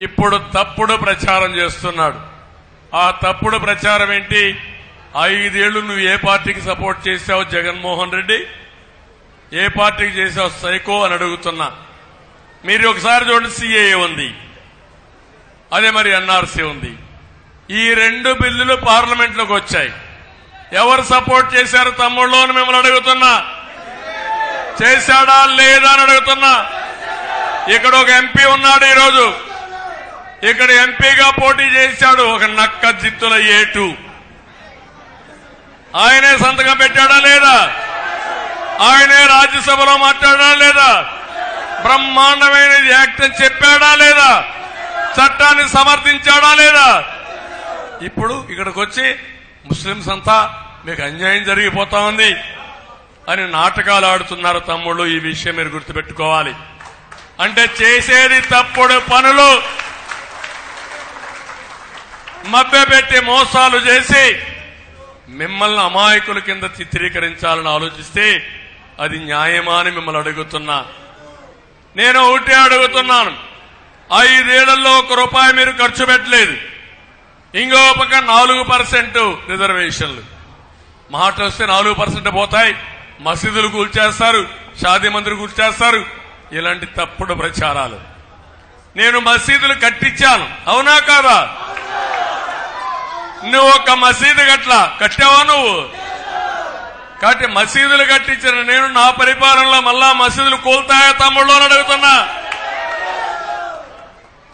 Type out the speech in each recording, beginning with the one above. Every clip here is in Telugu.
ఇప్పుడు తప్పుడు ప్రచారం చేస్తున్నాడు. ఆ తప్పుడు ప్రచారం ఏంటి? 5 ఏళ్లు నువ్వు ఏ పార్టీకి సపోర్ట్ చేశావు జగన్మోహన్ రెడ్డి? ఏ పార్టీకి చేశావు సైకో అని అడుగుతున్నా. మీరు ఒకసారి చూడండి, సిఏఏ ఉంది, అదే మరి ఎన్ఆర్సీ ఉంది. ఈ 2 బిల్లులు పార్లమెంట్లోకి వచ్చాయి. ఎవరు సపోర్ట్ చేశారు తమ్ముళ్ళు అని మిమ్మల్ని అడుగుతున్నా. చేశాడా లేదా అని అడుగుతున్నా. ఇక్కడ ఒక ఎంపీ ఉన్నాడు, ఈరోజు ఇక్కడ ఎంపీగా పోటీ చేశాడు, ఒక నక్క జిత్తుల ఏటు. ఆయనే సంతకం పెట్టాడా లేదా? ఆయనే రాజ్యసభలో మాట్లాడా లేదా? బ్రహ్మాండమైనది యాక్ట్ అని చెప్పాడా లేదా? చట్టాన్ని సమర్థించాడా లేదా? ఇప్పుడు ఇక్కడికి వచ్చి ముస్లింస్ అంతా మీకు అన్యాయం జరిగిపోతా ఉంది అని నాటకాలు ఆడుతున్నారు తమ్ముళ్ళు. ఈ విషయం మీరు గుర్తుపెట్టుకోవాలి. అంటే చేసేది తప్పుడు పనులు, మభ్యపెట్టి మోసాలు చేసి మిమ్మల్ని అమాయకుల కింద చిత్రీకరించాలని ఆలోచిస్తే అది న్యాయమా అని మిమ్మల్ని అడుగుతున్నా. నేను ఒకటే అడుగుతున్నాను, 5 ఏళ్లలో ₹1 మీరు ఖర్చు పెట్టలేదు. ఇంకో పక్క 4% రిజర్వేషన్లు. మాట వస్తే 4% పోతాయి. మసీదులు కూల్చేస్తారు, షాదీ మందిర్ కూల్చేస్తారు. ఇలాంటి తప్పుడు ప్రచారాలు. నేను మసీదులు కట్టించాను, అవునా కాదా? నువ్వు ఒక మసీదు కట్టావా? నువ్వు కాబట్టి మసీదులు కట్టించిన నేను నా పరిపాలనలో మళ్ళా మసీదులు కూల్తాయా తమ్ముళ్ళు అని అడుగుతున్నా.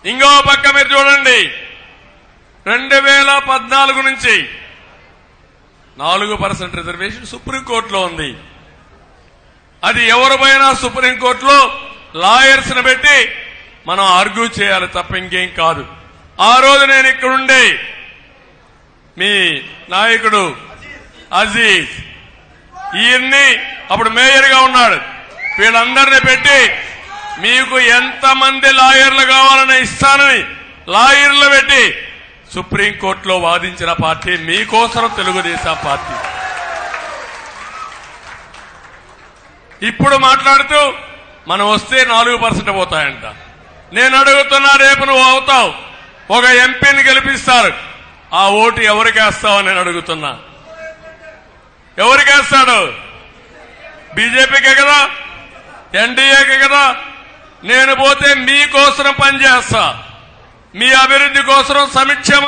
ఇంకో పక్క మీరు చూడండి, 2014 నుంచి 4% రిజర్వేషన్ సుప్రీంకోర్టులో ఉంది. అది ఎవరు పోయినా సుప్రీంకోర్టులో లాయర్స్ ని పెట్టి మనం ఆర్గ్యూ చేయాలి తప్ప ఇంకేం కాదు. ఆ రోజు నేను ఇక్కడుండే మీ నాయకుడు అజీజ్, ఈయన్ని అప్పుడు మేయర్ గా ఉన్నాడు, వీళ్ళందరినీ పెట్టి మీకు ఎంతమంది లాయర్లు కావాలని ఇస్తానని లాయర్లు పెట్టి సుప్రీంకోర్టులో వాదించిన పార్టీ మీకోసం తెలుగుదేశం పార్టీ. ఇప్పుడు మాట్లాడుతూ మనం వస్తే 4% పోతాయంట. నేను అడుగుతున్నా, రేపు నువ్వు అవుతావు, ఒక ఎంపీని గెలిపిస్తారు, ఆ ఓటు ఎవరికేస్తావని నేను అడుగుతున్నా. ఎవరికేస్తాడు? బీజేపీకే కదా, ఎన్డీఏకే కదా. నేను పోతే మీకోసం పనిచేస్తా, మీ అభివృద్ధి కోసం, సంక్షేమం